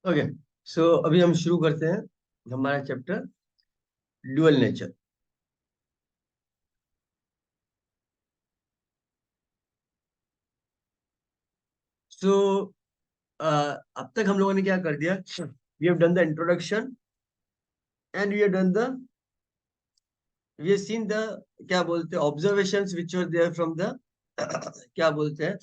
Okay. सो अभी हम शुरू करते हैं हमारा चैप्टर ड्यूअल नेचर। सो अब तक हम लोगों ने क्या कर दिया? We have done the introduction and we have done the we have seen the क्या बोलते हैं observations which were there from the क्या बोलते हैं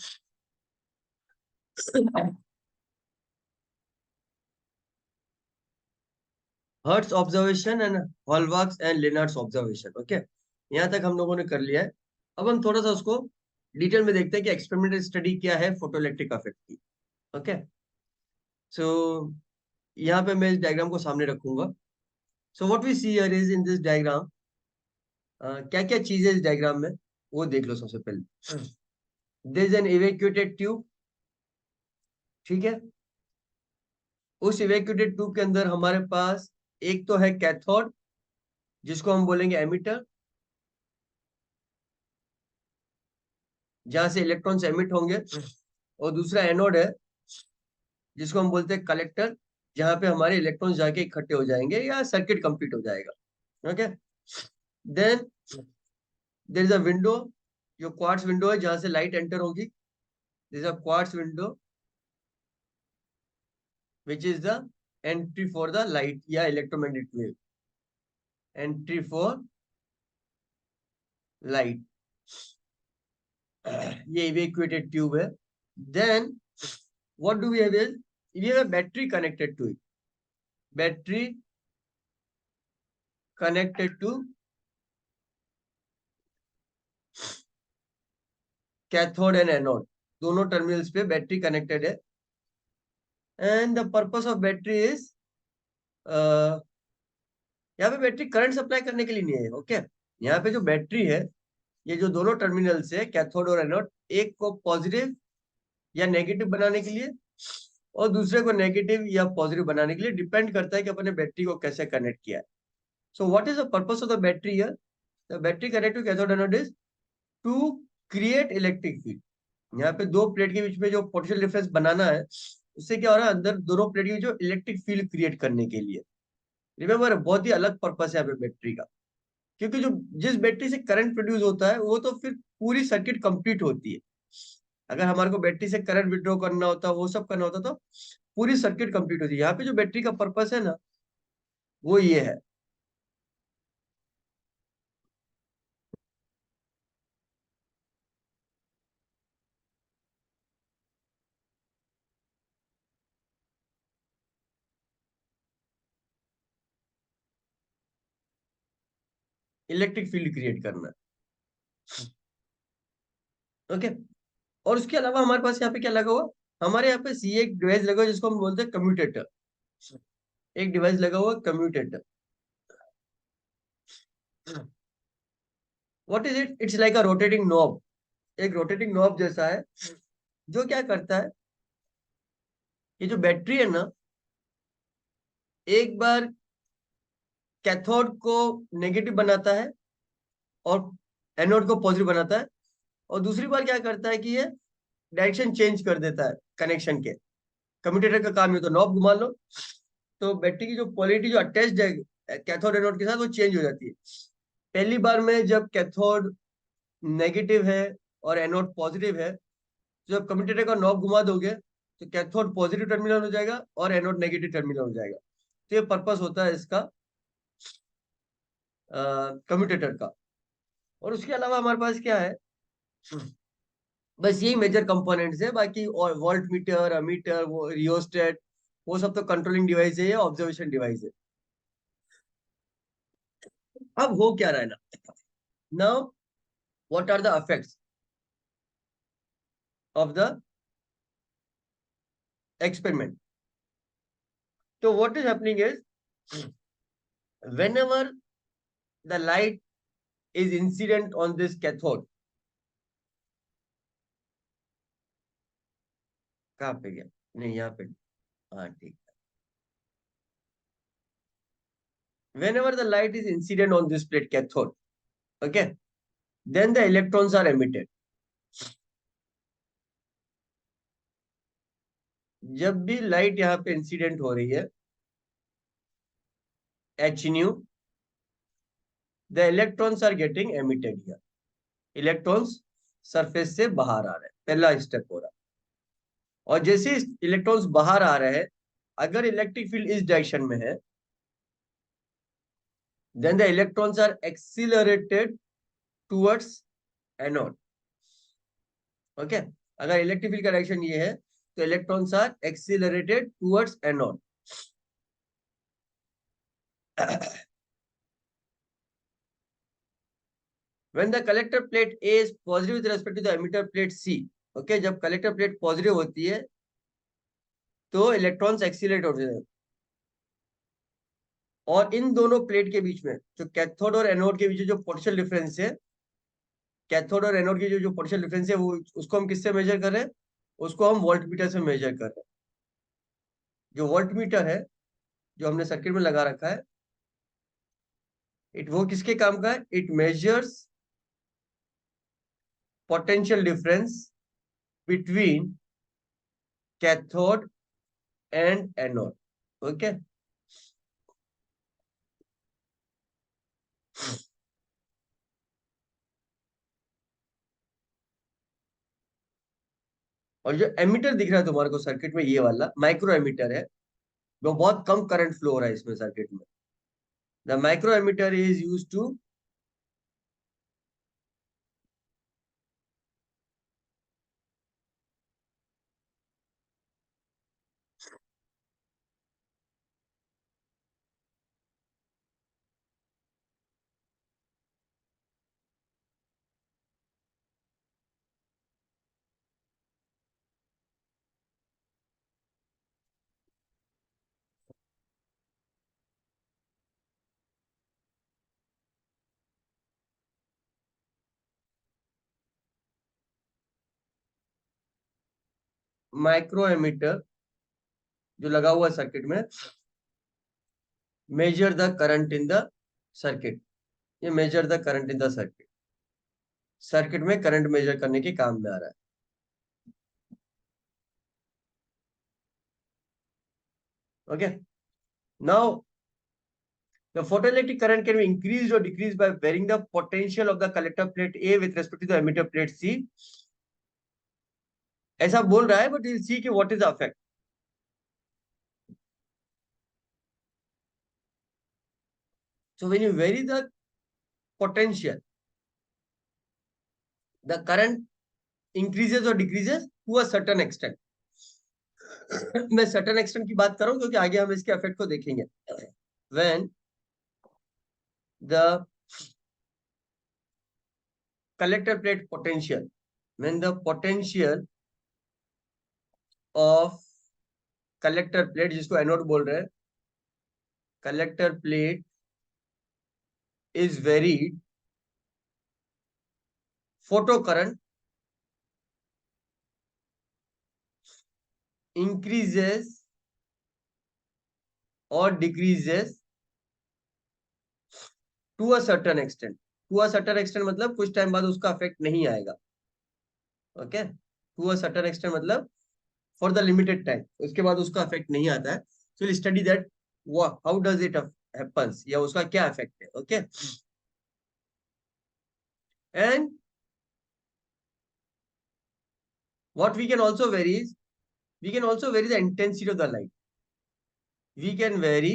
हर्ट्स ऑब्जर्वेशन एंड हॉलमार्क्स एंड लेनार्ड्स ऑब्जर्वेशन। ओके, यहाँ तक हम लोगों ने कर लिया है। अब हम थोड़ा सा उसको डिटेल में देखते हैं कि एक्सपेरिमेंटल स्टडी क्या है फोटोइलेक्ट्रिक इफेक्ट की। ओके, सो यहाँ पे मैं इस डायग्राम को सामने रखूंगा। So what we see here is in this diagram, क्या क्या चीजें इस डायग्राम में वो देख लो सबसे पहले। There is an evacuated tube. ठीक है, उस इवैक्यूएटेड ट्यूब के अंदर हमारे पास एक तो है कैथोड जिसको हम बोलेंगे एमिटर, जहां से इलेक्ट्रॉन्स एमिट होंगे, और दूसरा एनोड है जिसको हम बोलते हैं कलेक्टर, जहां पे हमारे इलेक्ट्रॉन्स जाके इकट्ठे हो जाएंगे या सर्किट कंप्लीट हो जाएगा। Okay, then there is a window, जो क्वार्ट्ज विंडो है जहां से लाइट एंटर होगी। This a quartz window which is the entry for the light या electromagnetic wave, entry for light। ये evacuated tube है। then what do we have is we have a battery connected to it, battery connected to cathode and anode, दोनों terminals पे battery connected है। And the purpose of battery is, यहाँ पे battery current supply करने के लिए नहीं है। ओके, यहाँ पे जो बैटरी है, ये जो दोनों टर्मिनल्स है कैथोड और एनोड, एक को पॉजिटिव या नेगेटिव बनाने के लिए और दूसरे को नेगेटिव या पॉजिटिव बनाने के लिए डिपेंड करता है कि अपने बैटरी को कैसे कनेक्ट किया है। So what is the purpose of the battery here? The battery connect to cathode anode is to create electric field. यहाँ पे दो प्लेट के बीच में जो पोटेंशियल डिफरेंस बनाना है, उससे क्या हो रहा है, अंदर दोनों प्लेट की जो इलेक्ट्रिक फील्ड क्रिएट करने के लिए। रिमेम्बर, बहुत ही अलग पर्पस है यहाँ पे बैटरी का, क्योंकि जो जिस बैटरी से करंट प्रोड्यूस होता है वो तो फिर पूरी सर्किट कंप्लीट होती है। अगर हमारे को बैटरी से करंट विड्रॉ करना होता, वो सब करना होता, तो पूरी सर्किट कंप्लीट होती है। यहाँ पे जो बैटरी का पर्पस है ना, वो ये है। इलेक्ट्रिक फील्ड क्रिएट करना। ओके, और उसके अलावा हमारे पास यहाँ पे क्या लगा हुआ, हमारे यहाँ पे सी एक डिवाइस लगा हुआ जिसको हम बोलते हैं कम्यूटेटर। एक डिवाइस लगा हुआ commutator. What is it? It's like a rotating knob, एक रोटेटिंग नॉब जैसा है, जो क्या करता है, ये जो बैटरी है ना, एक बार कैथोड को नेगेटिव बनाता है और एनोड को पॉजिटिव बनाता है, और दूसरी बार क्या करता है कि ये डायरेक्शन चेंज कर देता है कनेक्शन के। कम्यूटेटर का काम है, तो नॉब घुमा लो तो बैटरी की जो पोलैरिटी जो अटैच्ड है कैथोड एनोड के साथ, वो चेंज हो जाती है। पहली बार में जब कैथोड नेगेटिव है और एनोड पॉजिटिव है, तो जब कम्यूटेटर का नॉब घुमा दोगे तो कैथोड पॉजिटिव टर्मिनल हो जाएगा और एनोड नेगेटिव टर्मिनल हो जाएगा। तो ये पर्पस होता है इसका कम्यूटेटर का। और उसके अलावा हमारे पास क्या है, बस यही मेजर कंपोनेंट्स है। बाकी और वोल्ट मीटर, अमीटर, वो रियोस्टेट, वो सब तो कंट्रोलिंग डिवाइस है या ऑब्जर्वेशन डिवाइस है। अब हो क्या रहा है ना, now what are the effects of the experiment? So what is happening is, whenever the light is incident on this cathode, कहाँ पे गया, नहीं यहाँ पे, हाँ ठीक। Whenever the light is incident on this plate cathode, okay, then the electrons are emitted, जब भी लाइट यहाँ पे इंसिडेंट हो रही है, H nu, the electrons are getting emitted here. Electrons surface से बाहर आ रहे हैं, पहला स्टेप हो रहा है। और जैसे इलेक्ट्रॉन्स बाहर आ रहे हैं, अगर इलेक्ट्रिक फील्ड इस डायरेक्शन में है, then the electrons are accelerated towards anode. ओके, अगर इलेक्ट्रिक फील्ड का डायरेक्शन ये है, तो electrons are accelerated towards anode. when the collector plate A is positive with respect to the emitter plate C, okay, जब collector plate positive होती है तो इलेक्ट्रॉन्स एक्सीलरेट होते हैं। और इन दोनों प्लेट के बीच में, जो कैथोड और एनोड के बीच जो पोटेंशियल डिफरेंस है, कैथोड और एनोड की जो पोटेंशियल डिफरेंस है, वो उसको हम किससे मेजर कर रहे हैं? उसको हम वोल्टमीटर से मेजर कर रहे हैं। जो वोल्टमीटर है जो हमने सर्किट में लगा रखा है, वो किसके काम का है? It measures potential difference between cathode and anode. Okay, और जो एमीटर दिख रहा है तुम्हारे को सर्किट में, ये वाला माइक्रो एमीटर है, वो बहुत कम करंट फ्लो हो रहा है इसमें सर्किट में। The micro ammeter is use to micro ammeter जो लगा हुआ है सर्किट में, measure the current in the circuit. ये measure the current in the circuit, circuit में करंट मेजर करने के काम में आ रहा है। Okay, now the photoelectric current can be increased or decreased by varying the potential of the collector plate A with respect to the emitter plate C. ऐसा बोल रहा है, but we'll see कि what is the effect. So when you vary the potential, the current increases or decreases to a certain extent. मैं certain extent की बात कर रहा हूँ क्योंकि आगे हम इसके effect को देखेंगे। When the collector plate potential, when the potential of collector plate, जिसको एनोड बोल रहे हैं, collector plate is varied, photo current increases or decreases to a certain extent. To a certain extent मतलब कुछ टाइम बाद उसका इफेक्ट नहीं आएगा। Okay, to a certain extent मतलब फॉर द लिमिटेड टाइम, उसके बाद उसका इफेक्ट नहीं आता है। So will study that how does it happens, या उसका क्या इफेक्ट है। Okay, and what we can also vary is, we can also vary the intensity of the light. We can vary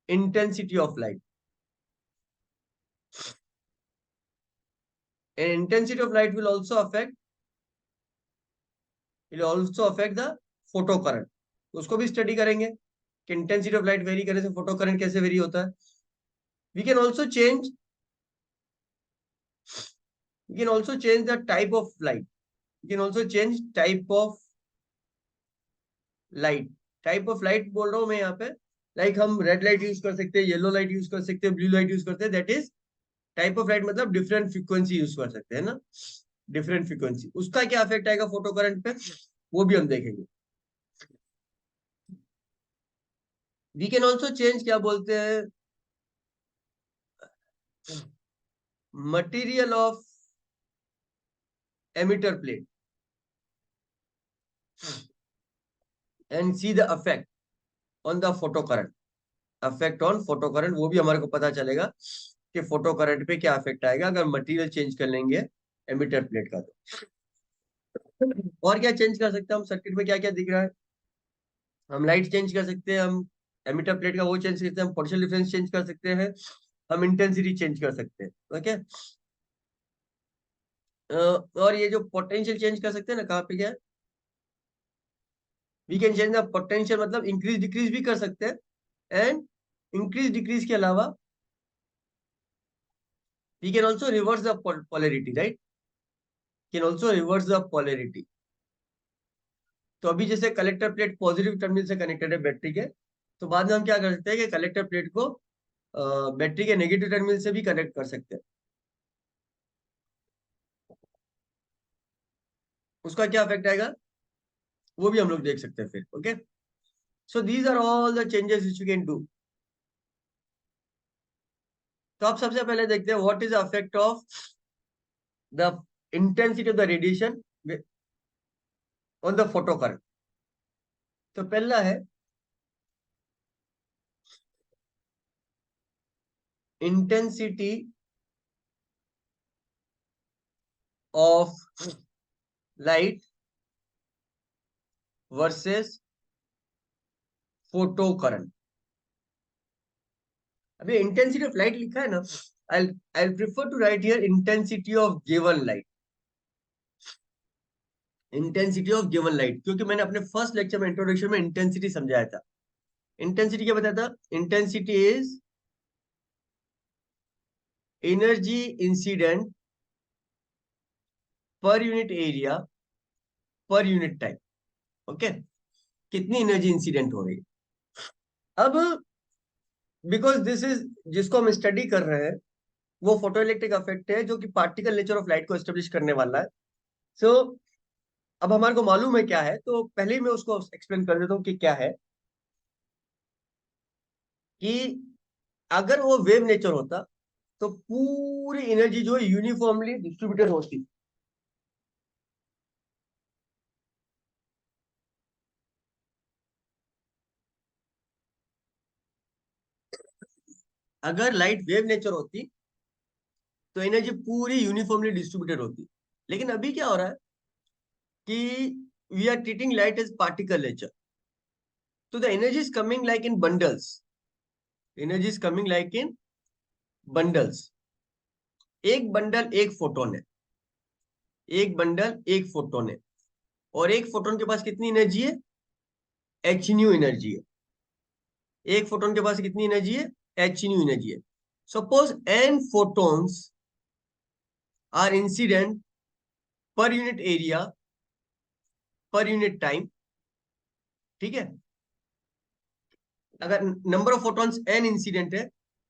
intensity of light, and intensity of light will also affect the photo current. उसको भी study करेंगे कि intensity of light very करने से photo current कैसे very होता है। we can also change we can also change the type of light. We can also change type of light. Type of light बोल रहा हूं मैं यहाँ पे, लाइक हम रेड लाइट यूज कर सकते हैं, येलो लाइट यूज कर सकते हैं, ब्लू लाइट यूज करते हैं। That is type of light, मतलब डिफरेंट फ्रीक्वेंसी यूज कर सकते हैं ना, डिफरेंट फ्रीक्वेंसी। उसका क्या इफेक्ट आएगा फोटो करंट पे, वो भी हम देखेंगे। वी कैन ऑल्सो चेंज, क्या बोलते हैं, material of emitter plate. And see the effect on the photo current, effect on photo current, वो भी हमारे को पता चलेगा कि फोटो करंट पे क्या इफेक्ट आएगा अगर मटेरियल चेंज कर लेंगे एमिटर प्लेट का। तो और क्या चेंज कर सकते हैं हम सर्किट में, क्या क्या दिख रहा है? हम लाइट चेंज कर सकते हैं, हम एमिटर प्लेट का वो चेंज कर सकते हैं, हम पोटेंशियल डिफरेंस चेंज कर सकते हैं, हम इंटेंसिटी चेंज कर सकते हैं। ओके, और ये जो पोटेंशियल चेंज कर सकते हैं ना, कहाँ पे क्या है, we can change the potential, मतलब इंक्रीज डिक्रीज भी कर सकते हैं। एंड इंक्रीज डिक्रीज के अलावा we can also reverse the polarity, right, can also reverse the polarity. तो अभी जैसे कलेक्टर प्लेट पॉजिटिव टर्मिनल से कनेक्टेड है बैटरी के, तो बाद में हम क्या कर सकते हैं कि कलेक्टर प्लेट को बैटरी के नेगेटिव टर्मिनल से भी कनेक्ट कर सकते हैं। उसका क्या इफेक्ट आएगा वो भी हम लोग देख सकते हैं फिर। Okay, so these are all the changes which you can do. तो आप सबसे पहले देखते हैं what is the effect of the intensity of the radiation on the photo current. तो पहला है intensity of light versus photo current. अभी इंटेंसिटी ऑफ लाइट लिखा है ना, I prefer to write here intensity of given light, intensity of given light, क्योंकि मैंने अपने फर्स्ट लेक्चर में इंट्रोडक्शन में इंटेंसिटी समझाया था। इंटेंसिटी क्या बताया था? Intensity is energy incident per unit area per unit time. Okay, कितनी एनर्जी इंसिडेंट हो रही है। अब बिकॉज दिस इज, जिसको हम स्टडी कर रहे हैं वो फोटो इलेक्ट्रिक इफेक्ट है जो कि पार्टिकल नेचर ऑफ लाइट को एस्टेब्लिश करने वाला है। सो अब हमारे को मालूम है क्या है, तो पहले ही मैं उसको एक्सप्लेन कर देता हूँ कि क्या है। कि अगर वो वेव नेचर होता तो पूरी एनर्जी जो है यूनिफॉर्मली डिस्ट्रीब्यूटेड होती। अगर लाइट वेव नेचर होती तो एनर्जी पूरी यूनिफॉर्मली डिस्ट्रीब्यूटेड होती। लेकिन अभी क्या हो रहा है कि we are treating light as particle nature, तो the energy is coming like in bundles, energy is coming like in bundles. एक बंडल एक फोटोन है, एक बंडल एक फोटोन है, और एक फोटोन के पास कितनी एनर्जी है? एच न्यू एनर्जी है। एक फोटोन के पास कितनी एनर्जी है? एच न्यू एनर्जी है। Suppose n photons are incident per unit area per unit time. ठीक है, अगर number of photons n incident है,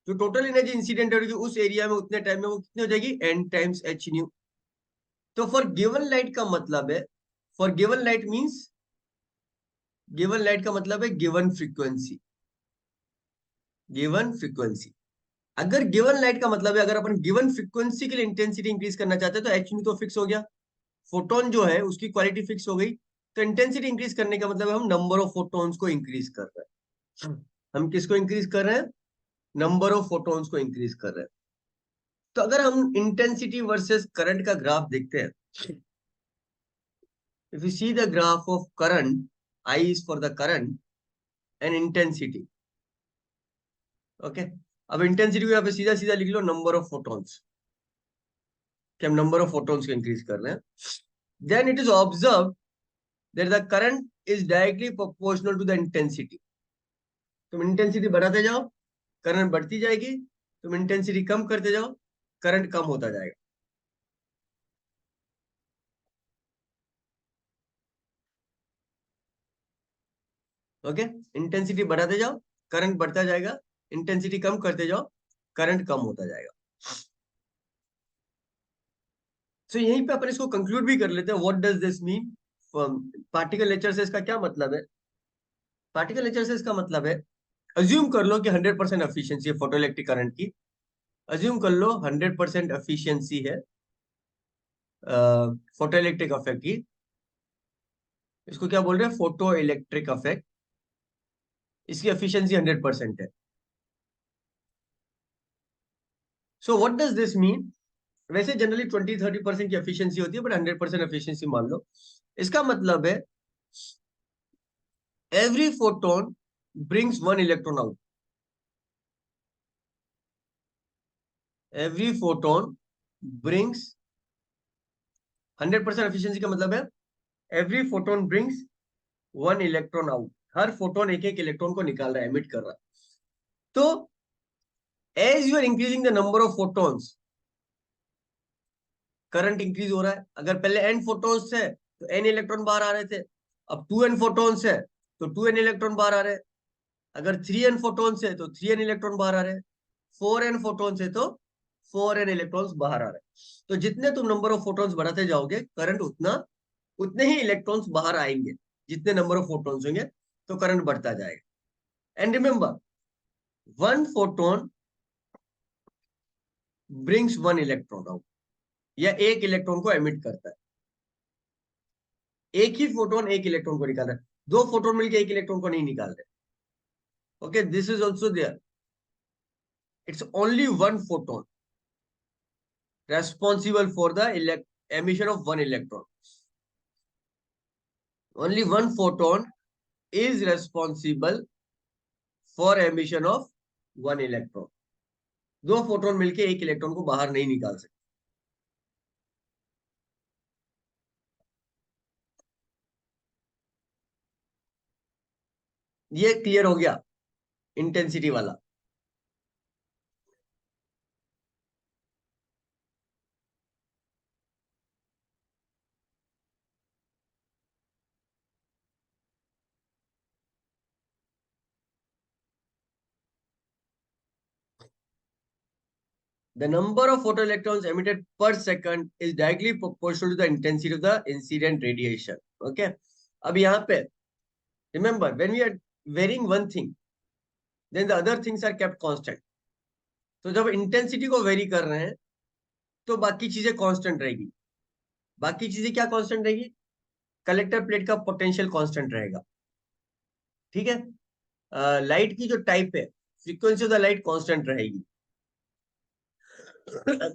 जो टोटल एनर्जी इंसिडेंट होगी उस एरिया में उतने टाइम में वो कितनी हो जाएगी? N times h nu. तो फॉर गिवन लाइट का मतलब है, for given light means, given light का मतलब है गिवन फ्रीक्वेंसी, गिवन फ्रीक्वेंसी। अगर गिवन लाइट का मतलब है अगर अपन गिवन फ्रीक्वेंसी के लिए इंटेंसिटी इंक्रीज करना चाहते हैं तो एच न्यू तो फिक्स हो गया, फोटोन जो है उसकी क्वालिटी फिक्स हो गई। तो इंटेंसिटी इंक्रीज करने का मतलब है हम नंबर ऑफ फोटोन्स को इंक्रीज कर रहे हैं। हम किसको इंक्रीज कर रहे हैं? नंबर ऑफ फोटोन्स को इंक्रीज कर रहे हैं। तो अगर हम इंटेंसिटी वर्सेस करंट का ग्राफ देखते हैं, if you see the graph of current, I is for the current and intensity. Okay, अब इंटेंसिटी को यहाँ पे सीधा सीधा लिख लो नंबर ऑफ फोटॉन्स, कि हम नंबर ऑफ फोटॉन्स को इंक्रीज कर रहे हैं। Then it is observe that the current is directly proportional to the intensity. तुम इंटेंसिटी बढ़ाते जाओ करंट बढ़ती जाएगी, तुम इंटेंसिटी कम करते जाओ करंट कम होता जाएगा। ओके, इंटेंसिटी बढ़ाते जाओ करंट बढ़ता जाएगा, इंटेंसिटी कम करते जाओ करंट कम होता जाएगा। सो यहीं पे अपन इसको कंक्लूड भी कर लेते हैं, what does this mean. Particle nature से इसका क्या मतलब है? पार्टिकल नेचर से इसका मतलब है, अज्यूम कर लो कि 100% एफिशिएंसी है फोटो इलेक्ट्रिक करंट की, अज्यूम कर लो 100% एफिशिएंसी है फोटो इलेक्ट्रिक इफेक्ट की। इसको क्या बोल रहे हैं? Photo electric effect. इसकी एफिशिएंसी 100% है। So what does this mean? वैसे जनरली 20-30% की एफिशिएंसी होती है, बट 100% एफिशिएंसी मान लो। इसका मतलब है every photon brings one electron out. Every photon brings 100% efficiency का मतलब है every photon brings one electron out. हर फोटोन एक एक इलेक्ट्रॉन को निकाल रहा है, एमिट कर रहा है। तो as you are increasing the number of photons, current increase हो रहा है। अगर पहले एन फोटोन्स थे तो एन इलेक्ट्रॉन बाहर आ रहे थे, अब 2n फोटोन्स है तो 2n इलेक्ट्रॉन बाहर आ रहे हैं। अगर 3n फोटोन्स है तो 3n इलेक्ट्रॉन बाहर आ रहे हैं। 4n फोटोन्स है तो 4n इलेक्ट्रॉन्स बाहर आ रहे हैं। तो जितने तुम नंबर ऑफ फोटोन्स बढ़ाते जाओगे, करंट उतने ही इलेक्ट्रॉन्स बाहर आएंगे। जितने नंबर ऑफ फोटोन्स होंगे तो करंट बढ़ता जाएगा। And remember, one photon brings one electron out, या एक इलेक्ट्रॉन को एमिट करता है। एक ही फोटोन एक इलेक्ट्रॉन को निकाल रहा है, दो फोटोन मिलकर एक इलेक्ट्रॉन को नहीं निकाल रहे। Okay, this is also there. It's only one photon responsible for the emission of one electron. Only one photon is responsible for emission of one electron. दो फोटोन मिलके एक इलेक्ट्रॉन को बाहर नहीं निकाल सकते। ये क्लियर हो गया इंटेंसिटी वाला। The number of photoelectrons emitted per second is directly proportional to the intensity of the incident radiation. Okay, अब यहाँ पे remember, when we are varying one thing, then the other things are kept constant. तो जब intensity को very कर रहे हैं तो बाकी चीजें कांस्टेंट रहेगी। बाकी चीजें क्या कांस्टेंट रहेगी? कलेक्टर प्लेट का पोटेंशियल कांस्टेंट रहेगा। ठीक है, लाइट की जो टाइप है, frequency of the light constant रहेगी।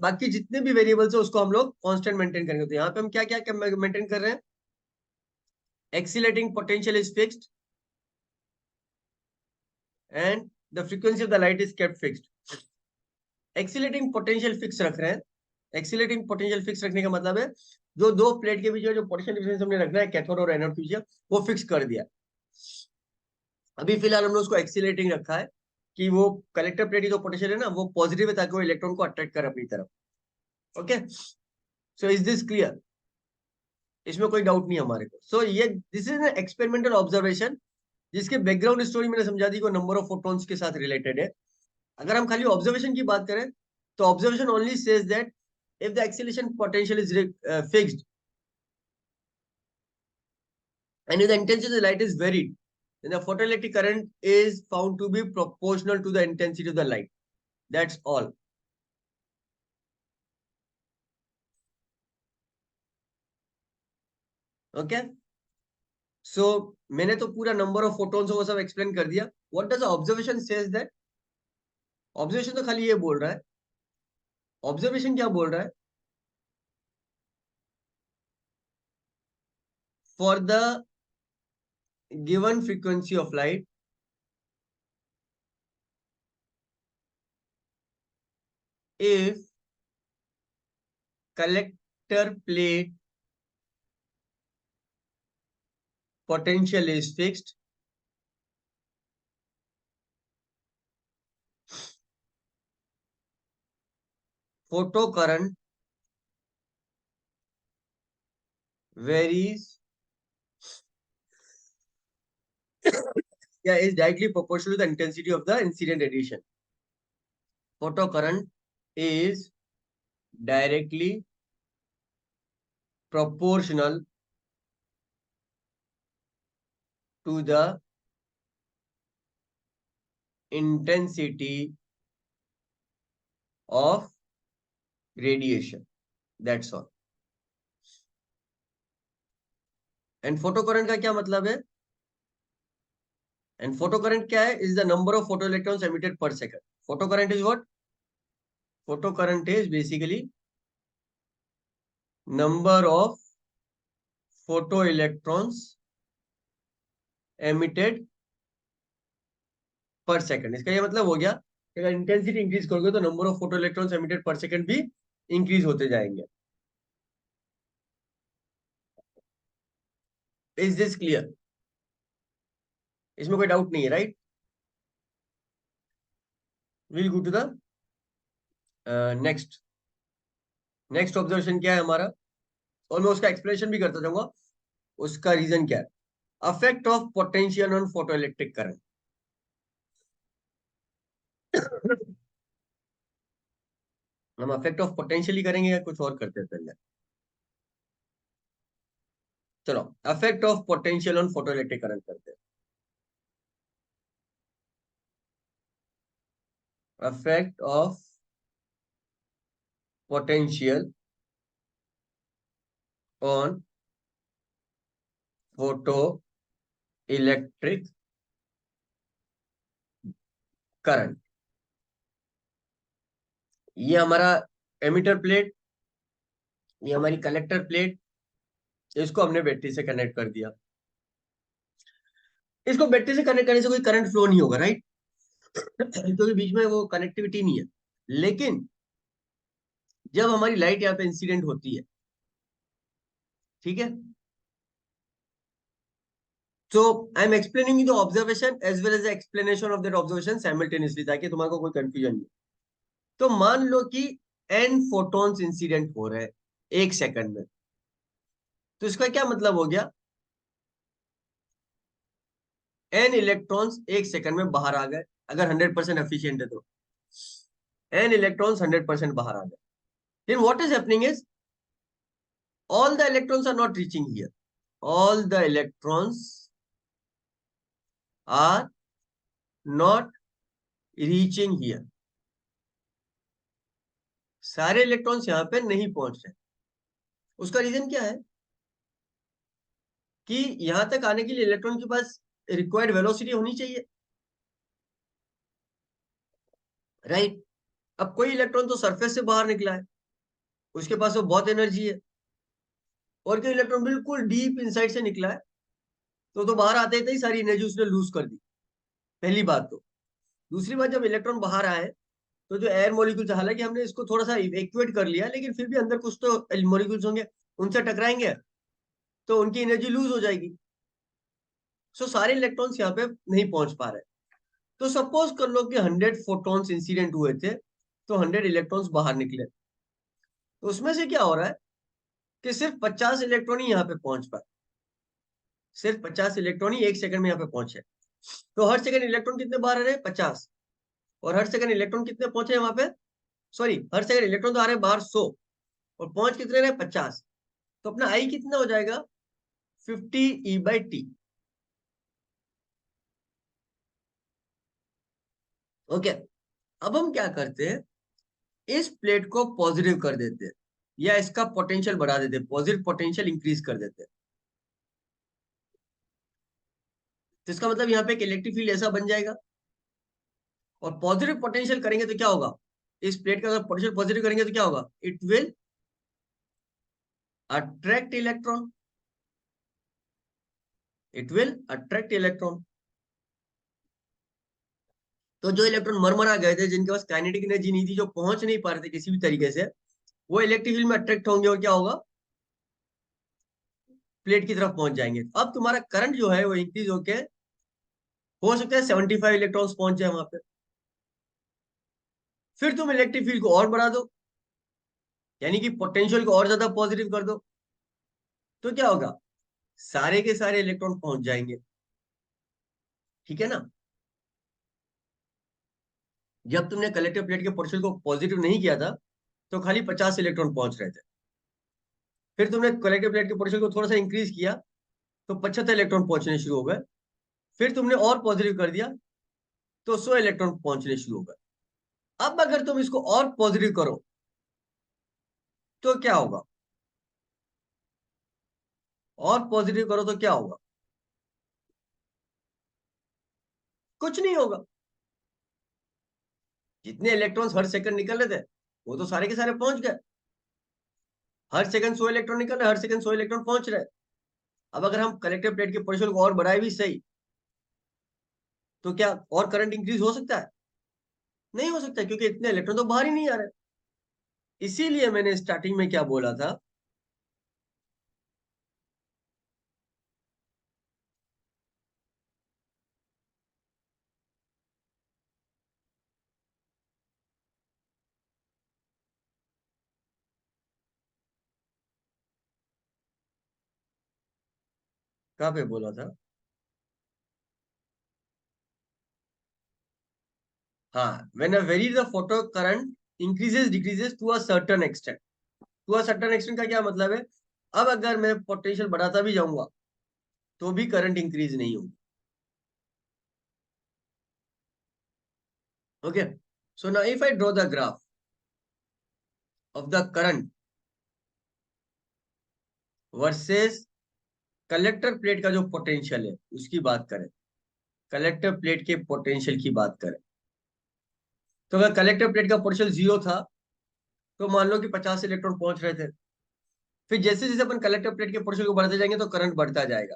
बाकी जितने भी वेरिएबल्स है उसको हम लोग कांस्टेंट मेंटेन करेंगे। तो यहाँ पे हम क्या क्या मेंटेन कर रहे हैं? Accelerating potential is fixed and the frequency of the light is kept fixed. Accelerating potential fix रख रहे हैं। एक्सीलरेटिंग पोटेंशियल फिक्स रखने का मतलब है जो दो प्लेट के बीच में जो पोटेंशियल डिफरेंस हमने रखना है कैथोड और एनोड के बीच, वो फिक्स कर दिया। अभी फिलहाल हमने उसको एक्सीलरेटिंग रखा है कि वो कलेक्टर प्लेट की जो पोटेंशियल है ना, वो पॉजिटिव है ताकि वो इलेक्ट्रॉन को अट्रैक्ट करे अपनी तरफ। Okay, so is this clear? इसमें कोई डाउट नहीं हमारे को। सो ये this is an experimental observation जिसके बैकग्राउंड स्टोरी मैंने समझा दी को नंबर ऑफ फोटॉन्स के साथ रिलेटेड है। अगर हम खाली ऑब्जर्वेशन की बात करें तो observation only says that if the acceleration potential is fixed and if the intensity of the light is varied, then the photoelectric current is found to be proportional to the intensity of the light. That's all. Okay, so मैंने तो पूरा number of photons वो सब explain कर दिया। What does observation says that? Observation तो खाली ये बोल रहा है, ऑब्जर्वेशन क्या बोल रहा है? For the given frequency of light, if collector plate potential is fixed, photocurrent varies, yeah, is directly proportional to the intensity of the incident radiation. Photocurrent is directly proportional to the intensity of radiation. That's all. And photo current का क्या मतलब है? And photo current क्या है? Is the number of photo electrons emitted per second. Photo current is what? Photo current is basically number of photo electrons emitted per second. इसका ये मतलब हो गया कि अगर इंटेंसिटी इंक्रीज करोगे तो number of photo electrons emitted per second भी इंक्रीज होते जाएंगे. Is this clear? इसमें कोई डाउट नहीं है, right? Will go to the next. Next observation क्या है हमारा, और मैं उसका एक्सप्लेनेशन भी करता जाऊंगा. उसका रीजन क्या है? Affect of potential on photo electric current. हम अफेक्ट ऑफ पोटेंशियल ही करेंगे या कुछ और करते हैं पहले? चलो, affect of potential on photo electric current करते हैं. Affect of potential on photo electric current. ये हमारा एमिटर प्लेट, ये हमारी कलेक्टर प्लेट, इसको हमने बैटरी से कनेक्ट कर दिया. इसको बैटरी से कनेक्ट करने से कोई करंट फ्लो नहीं होगा, राइट? क्योंकि बीच में वो कनेक्टिविटी नहीं है. लेकिन जब हमारी लाइट यहाँ पे इंसिडेंट होती है, ठीक है, so I am explaining you the observation as well as the explanation of that observation simultaneously, ताकि तुम्हारे को कोई कंफ्यूजन नहीं. तो मान लो कि n फोटॉन्स इंसिडेंट हो रहे हैं एक सेकंड में. तो इसका क्या मतलब हो गया? n इलेक्ट्रॉन्स एक सेकंड में बाहर आ गए, अगर 100% एफिशिएंट है तो. n इलेक्ट्रॉन्स 100% बाहर आ गए. Then what is happening is all the electrons are not reaching here. All the electrons are not reaching here. सारे इलेक्ट्रॉन्स यहां पे नहीं पहुंच रहे. उसका रीजन क्या है? कि यहां तक आने के लिए इलेक्ट्रॉन के पास रिक्वायर्ड वेलोसिटी होनी चाहिए, राइट? अब कोई इलेक्ट्रॉन तो सरफेस से बाहर निकला है, उसके पास तो बहुत एनर्जी है. और कोई इलेक्ट्रॉन बिल्कुल डीप इनसाइड से निकला है, तो बाहर आते ही सारी एनर्जी उसने लूज कर दी. पहली बात तो. दूसरी बात, जब इलेक्ट्रॉन बाहर आए तो जो एयर मॉलिक्यूल्स, हालांकि हमने इसको थोड़ा सा इवेक्युएट कर लिया, लेकिन फिर भी अंदर कुछ तो मॉलिक्यूल्स होंगे, उनसे टकराएंगे तो उनकी एनर्जी लूज हो जाएगी. सो सारे इलेक्ट्रॉन्स यहाँ पे नहीं पहुंच पा रहे. तो सपोज कर लो कि 100 फोटॉन्स इंसिडेंट हुए थे, तो 100 इलेक्ट्रॉन्स बाहर निकले. तो उसमें से क्या हो रहा है कि सिर्फ 50 इलेक्ट्रॉन ही यहाँ पे पहुंच पाए. सिर्फ 50 इलेक्ट्रॉन ही एक सेकंड में यहाँ पे पहुंचे. तो हर सेकंड इलेक्ट्रॉन कितने बाहर आ रहे हैं? 50. और हर सेकंड इलेक्ट्रॉन कितने पहुंचे वहां पे? सॉरी, हर सेकंड इलेक्ट्रॉन तो आ रहे हैं बाहर 100, और पहुंच कितने रहे? 50. तो अपना आई कितना हो जाएगा? 50 E/T. ओके. अब हम क्या करते हैं, इस प्लेट को पॉजिटिव कर देते हैं, या इसका पोटेंशियल बढ़ा देते हैं, पॉजिटिव पोटेंशियल इंक्रीज कर देते हैं. तो इसका मतलब यहाँ पे एक इलेक्ट्रिक फील्ड ऐसा बन जाएगा. और पॉजिटिव पोटेंशियल करेंगे तो क्या होगा? इस प्लेट का अगर पोटेंशियल पॉजिटिव करेंगे तो क्या होगा? It will attract electron. It will attract electron. तो जो इलेक्ट्रॉन मरमरा गए थे, जिनके पास काइनेटिक एनर्जी नहीं थी, जो पहुंच नहीं पा रहे थे किसी भी तरीके से, वो इलेक्ट्रिक फील्ड में अट्रैक्ट होंगे, और क्या होगा? प्लेट की तरफ पहुंच जाएंगे. अब तुम्हारा करंट जो है वो इंक्रीज होके हो सकता है 75 इलेक्ट्रॉन्स पहुंच जाए वहां पे. फिर तुम इलेक्ट्रिक फील्ड को और बढ़ा दो, यानी कि पोटेंशियल को और ज्यादा पॉजिटिव कर दो. तो क्या होगा? सारे के सारे इलेक्ट्रॉन पहुंच जाएंगे. ठीक है ना? जब तुमने कलेक्टिव प्लेट के पोटेंशियल को पॉजिटिव नहीं किया था, तो खाली 50 इलेक्ट्रॉन पहुंच रहे थे. फिर तुमने कलेक्टिव प्लेट के पोटेंशियल को थोड़ा सा इंक्रीज किया, तो 75 इलेक्ट्रॉन पहुंचने शुरू हो गए. फिर तुमने और पॉजिटिव कर दिया, तो 100 इलेक्ट्रॉन पहुंचने शुरू हो गए. अब अगर तुम इसको और पॉजिटिव करो तो क्या होगा? और पॉजिटिव करो तो क्या होगा? कुछ नहीं होगा। जितने इलेक्ट्रॉन्स हर सेकंड निकल रहे थे वो तो सारे के सारे पहुंच गए। हर सेकंड 100 इलेक्ट्रॉन निकल रहे, हर सेकंड 100 इलेक्ट्रॉन पहुंच रहे। अब अगर हम कलेक्टर प्लेट के पोटेंशियल को और बढ़ाए भी सही, तो क्या और करंट इंक्रीज हो सकता है? नहीं हो सकता, क्योंकि इतने इलेक्ट्रॉन तो बाहर ही नहीं आ रहे। इसीलिए मैंने स्टार्टिंग में क्या बोला था? कहाँ पे बोला था? हाँ, when a vary the photo current increases decreases to a certain extent. to a certain extent का क्या मतलब है? अब अगर मैं पोटेंशियल बढ़ाता भी जाऊंगा तो भी करंट इंक्रीज नहीं होगी। Okay, so now if I draw the graph of the current versus collector plate का जो पोटेंशियल है उसकी बात करें, कलेक्टर प्लेट के पोटेंशियल की बात करें, तो अगर कलेक्टर प्लेट का पोटेंशियल 0 था तो मान लो कि 50 इलेक्ट्रॉन पहुंच रहे थे। फिर जैसे जैसे अपन कलेक्टर प्लेट के पोटेंशियल को बढ़ाते जाएंगे तो करंट बढ़ता जाएगा।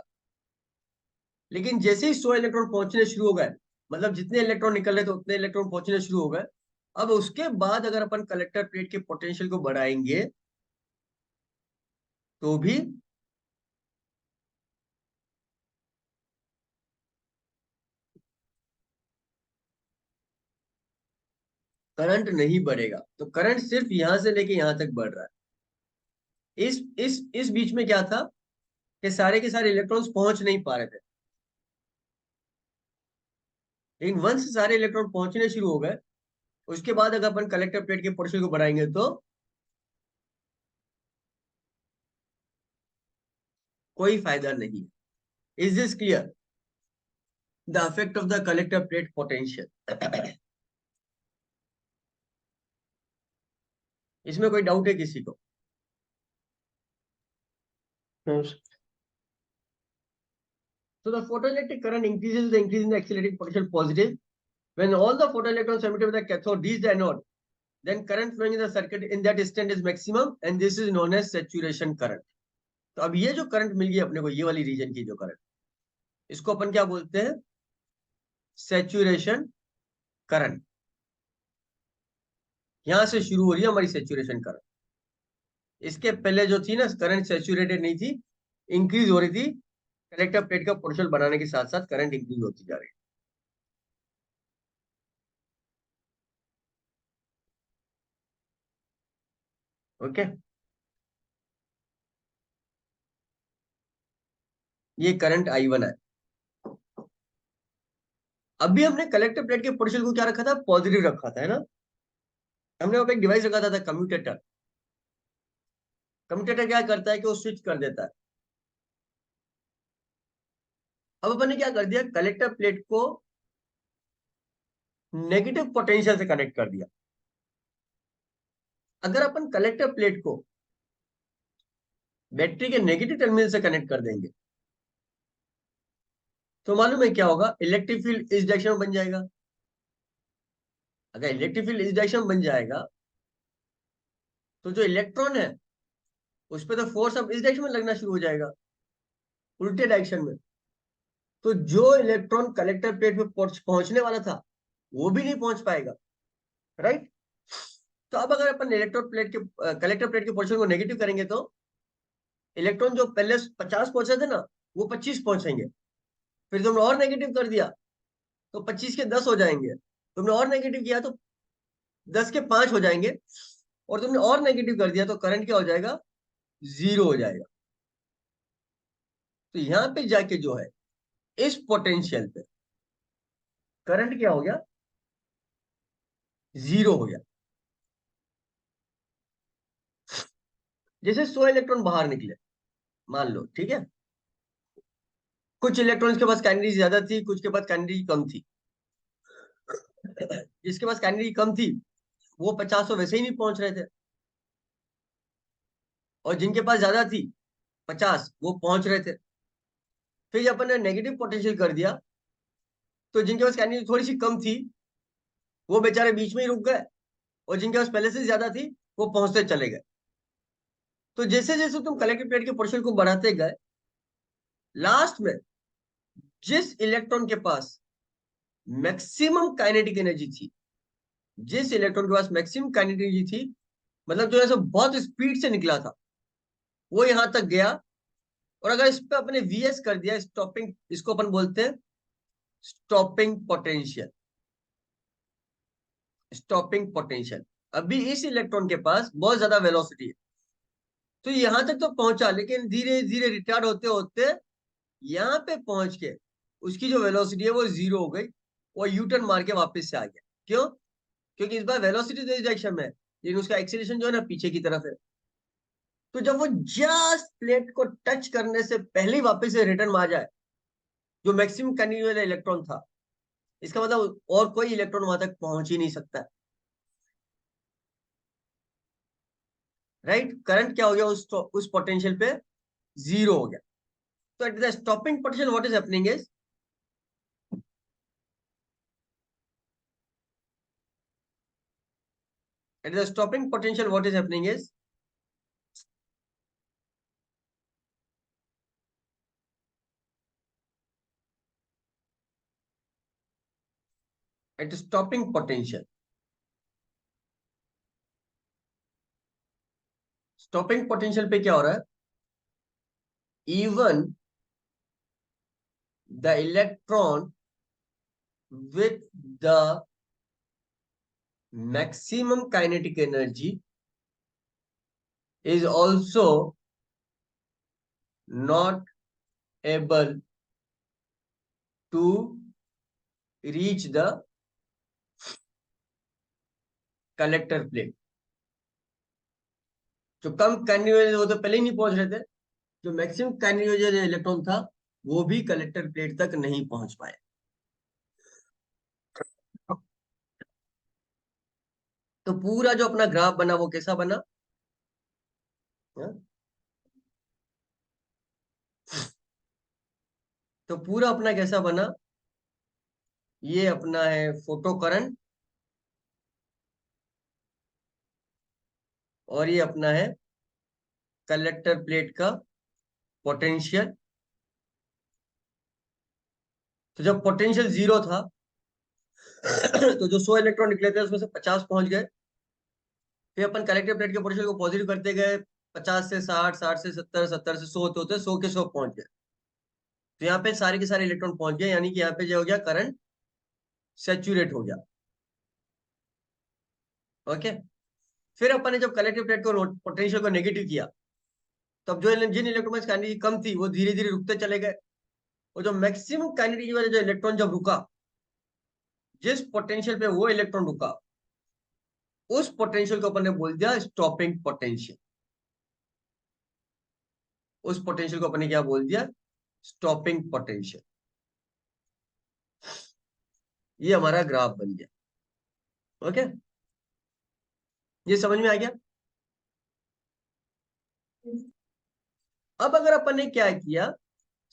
लेकिन जैसे ही 100 इलेक्ट्रॉन पहुंचने शुरू हो गए, मतलब जितने इलेक्ट्रॉन निकल रहे थे उतने इलेक्ट्रॉन पहुंचने शुरू हो गए। अब उसके बाद अगर अपन कलेक्टर प्लेट के पोटेंशियल को बढ़ाएंगे तो भी करंट नहीं बढ़ेगा। तो करंट सिर्फ यहां से लेके यहां तक बढ़ रहा है। इस बीच में क्या था कि सारे के सारे इलेक्ट्रॉन्स पहुंच नहीं पा रहे थे। लेकिन वंस सारे इलेक्ट्रॉन पहुंचने शुरू हो गए, उसके बाद अगर अपन कलेक्टर प्लेट के पोटेंशियल को बढ़ाएंगे तो कोई फायदा नहीं है। Is this clear? The effect of the collector plate potential. इसमें कोई डाउट है किसी को? So the photoelectric current increases with the increase in the accelerating potential positive. When all the photoelectrons emitted by the cathode reach the anode, then current flowing in the circuit in that instant is maximum, and this is known as saturation current. तो अब ये जो current मिल गई अपने को, ये वाली reason की जो करंट, इसको अपन क्या बोलते हैं? Saturation current. यहां से शुरू हो रही है हमारी सैचुरेशन करंट। इसके पहले जो थी ना, करंट सैचुरेटेड नहीं थी, इंक्रीज हो रही थी। कलेक्टर प्लेट का पोटेंशियल बढ़ाने के साथ साथ करंट इंक्रीज होती जा रही है। ओके, ये करंट I1 है। अभी हमने कलेक्टर प्लेट के पोटेंशियल को क्या रखा था? पॉजिटिव रखा था, है ना? हमने वहां पे एक डिवाइस रखा था कम्यूटेटर। कम्यूटेटर क्या करता है कि वो स्विच कर देता है। अब अपन ने क्या कर दिया? कलेक्टर प्लेट को नेगेटिव पोटेंशियल से कनेक्ट कर दिया। अगर अपन कलेक्टर प्लेट को बैटरी के नेगेटिव टर्मिनल से कनेक्ट कर देंगे तो मालूम है क्या होगा? इलेक्ट्रिक फील्ड इस डायरेक्शन में बन जाएगा। अगर इलेक्ट्रिक फील्ड इस डायरेक्शन में बन जाएगा तो जो इलेक्ट्रॉन है उस पर तो फोर्स अब इस डायरेक्शन में लगना शुरू हो जाएगा, उल्टे डायरेक्शन में। तो जो इलेक्ट्रॉन कलेक्टर प्लेट पे पहुंचने वाला था वो भी नहीं पहुंच पाएगा, राइट? तो अब अगर अपन इलेक्ट्रोड प्लेट के कलेक्टर प्लेट के पोर्शन को नेगेटिव करेंगे तो इलेक्ट्रॉन जो पहले 50 पहुंचे थे ना, वो 25 पहुंचेंगे। फिर तुमने और नेगेटिव कर दिया तो 25 के 10 हो जाएंगे। तुमने और नेगेटिव किया तो 10 के 5 हो जाएंगे। और तुमने और नेगेटिव कर दिया तो करंट क्या हो जाएगा? 0 हो जाएगा। तो यहां पे जाके जो है, इस पोटेंशियल पे करंट क्या हो गया? 0 हो गया। जैसे 100 इलेक्ट्रॉन बाहर निकले, मान लो, ठीक है। कुछ इलेक्ट्रॉन्स के पास कैनरी ज्यादा थी, कुछ के पास कैनरी कम थी। जिसके पास कैनरी कम थी वो 50 तो वैसे ही नहीं पहुंच रहे थे, और जिनके पास ज्यादा थी 50 वो पहुंच रहे थे। फिर जब अपन ने नेगेटिव पोटेंशियल कर दिया तो जिनके पास एनर्जी थोड़ी सी कम थी वो बेचारे बीच में ही रुक गए, और जिनके पास पहले से ज्यादा थी वो पहुंचते चले गए। तो जैसे जैसे तुम कलेक्टिव प्लेट के पोटेंशियल को बढ़ाते गए, लास्ट में जिस इलेक्ट्रॉन के पास मैक्सिमम काइनेटिक एनर्जी थी, जिस इलेक्ट्रॉन के पास मैक्सिमम काइनेटिक एनर्जी थी, मतलब जो ऐसा बहुत स्पीड से निकला था, वो यहां तक गया। और अगर इस पे अपने वीएस कर दिया, स्टॉपिंग, इसको अपन बोलते हैं स्टॉपिंग पोटेंशियल। स्टॉपिंग पोटेंशियल, अभी इस इलेक्ट्रॉन के पास बहुत ज्यादा वेलोसिटी है, तो यहां तक तो पहुंचा, लेकिन धीरे धीरे रिटार्ड होते होते यहाँ पे पहुंच के उसकी जो वेलोसिटी है वो जीरो हो गई, और यू टर्न मार के वापस से आ गया। क्यों? क्योंकि इस बार वेलोसिटी तो इस डायरेक्शन में है, लेकिन उसका एक्सीलरेशन जो है ना पीछे की तरफ है। तो जब वो जस्ट प्लेट को टच करने से पहले ही वापस से रिटर्न मार जाए, जो मैक्सिमम कंटिन्यूअस वाला इलेक्ट्रॉन था, इसका मतलब और कोई इलेक्ट्रॉन वहां तक पहुंच ही नहीं सकता। राइट? करंट क्या हो गया उस पोटेंशियल पे? जीरो हो गया। तो at the stopping potential what is happening is, at the stopping potential what is happening is, at the stopping potential, stopping potential पे क्या हो रहा है? Even the electron with the maximum kinetic energy is also not able to reach the collector plate. जो कम kinetic वो तो पहले ही नहीं पहुंच रहे थे, जो मैक्सिमम काइनेटिक इलेक्ट्रॉन था वो भी कलेक्टर प्लेट तक नहीं पहुंच पाए। तो पूरा जो अपना ग्राफ बना वो कैसा बना? हा? तो पूरा अपना कैसा बना? ये अपना है फोटो करंट, और ये अपना है कलेक्टर प्लेट का पोटेंशियल। तो जब पोटेंशियल जीरो था तो जो 100 इलेक्ट्रॉन निकले थे उसमें से 50 पहुंच गए। फिर अपन कलेक्टिव प्लेट के पोटेंशियल को पॉजिटिव करते गए, 50 से 60, 60 से 70, 70 से 100 होते होते 100 के 100 पहुंच गए। तो यहाँ पे सारे के सारे इलेक्ट्रॉन पहुंच गए, यानी कि यहाँ पे जो हो गया करंट सेचुरेट हो गया। ओके। फिर अपन ने जब कलेक्टिव प्लेट को पोटेंशियल को नेगेटिव किया, तब जो जिन इलेक्ट्रॉन की काइनेटिक कम थी वो धीरे धीरे रुकते चले गए, और जो मैक्सिमम काइनेटिक वाले जो इलेक्ट्रॉन जब रुका, जिस पोटेंशियल पे वो इलेक्ट्रॉन रुका, उस पोटेंशियल को अपन ने बोल दिया स्टॉपिंग पोटेंशियल। उस पोटेंशियल को अपन ने क्या बोल दिया? Stopping potential. ये हमारा ग्राफ बन गया। ओके, ये समझ में आ गया? अब अगर अपन ने क्या किया,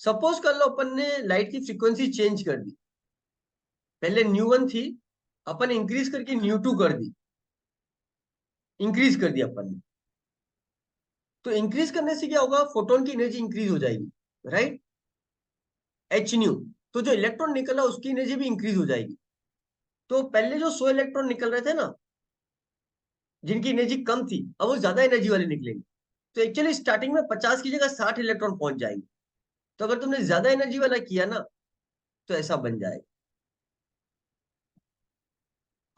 सपोज कर लो अपन ने लाइट की फ्रीक्वेंसी चेंज कर दी, पहले न्यू 1 थी, अपन इंक्रीज करके न्यू 2 कर दी, इंक्रीज कर दिया अपन ने। तो इंक्रीज करने से क्या होगा? फोटोन की एनर्जी इंक्रीज हो जाएगी, राइट? h new. तो जो इलेक्ट्रॉन निकला उसकी एनर्जी भी इंक्रीज हो जाएगी। तो पहले जो 100 इलेक्ट्रॉन निकल रहे थे ना, जिनकी एनर्जी कम थी, अब वो ज्यादा एनर्जी वाले निकलेंगे। तो एक्चुअली स्टार्टिंग में 50 की जगह 60 इलेक्ट्रॉन पहुंच जाएंगे। तो अगर तुमने ज्यादा एनर्जी वाला किया ना, तो ऐसा बन जाएगा।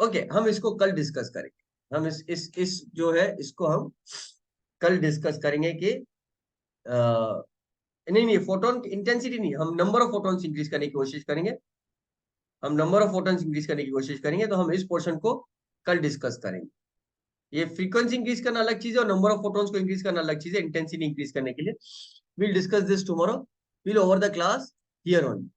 ओके, हम इसको कल डिस्कस करेंगे। हम इस जो है इसको हम कल डिस्कस करेंगे कि नहीं नहीं, फोटोन इंटेंसिटी नहीं, हम नंबर ऑफ फोटॉन्स इंक्रीज करने की कोशिश करेंगे। हम नंबर ऑफ फोटॉन्स इंक्रीज करने की कोशिश करेंगे, तो हम इस पोर्शन को कल डिस्कस करेंगे। ये फ्रीक्वेंसी इंक्रीज करना अलग चीज है, और नंबर ऑफ फोटॉन्स को इंक्रीज करना अलग चीज है, इंटेंसिटी इंक्रीज करने के लिए। Will discuss this tomorrow, will over the class here on.